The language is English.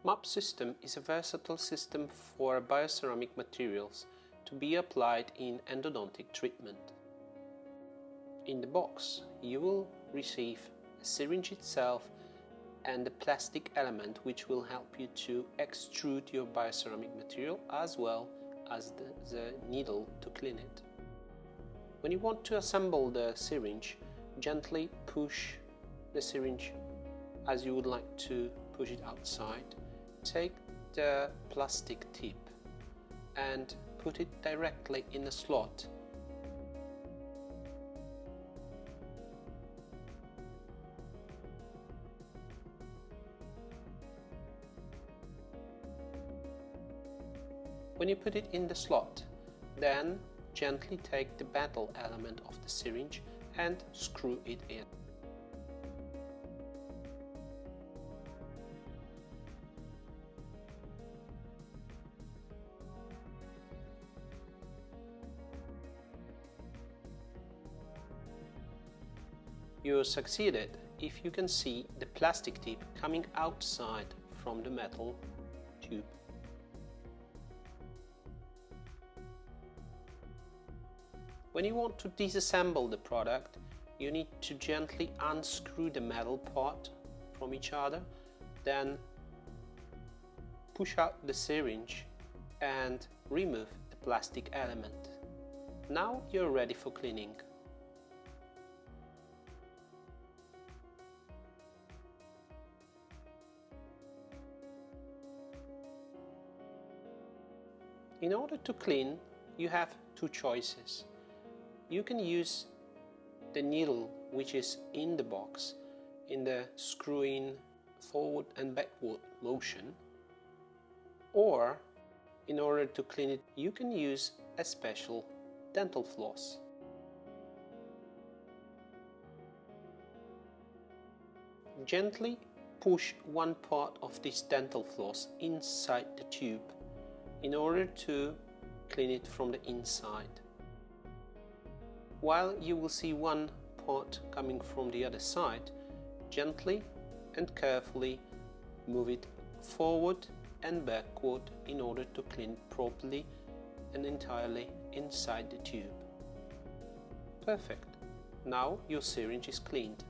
MAP system is a versatile system for bioceramic materials to be applied in endodontic treatment. In the box, you will receive a syringe itself and a plastic element which will help you to extrude your bioceramic material as well as the needle to clean it. When you want to assemble the syringe, gently push the syringe as you would like to push it outside. Take the plastic tip and put it directly in the slot. When you put it in the slot, then gently take the metal element of the syringe and screw it in. You succeeded if you can see the plastic tip coming outside from the metal tube. When you want to disassemble the product, you need to gently unscrew the metal part from each other, then push out the syringe and remove the plastic element. Now you're ready for cleaning. In order to clean, you have two choices. You can use the needle which is in the box in the screwing forward and backward motion, or in order to clean it you can use a special dental floss. Gently push one part of this dental floss inside the tube in order to clean it from the inside. While you will see one part coming from the other side, gently and carefully move it forward and backward in order to clean properly and entirely inside the tube. Perfect. Now your syringe is cleaned.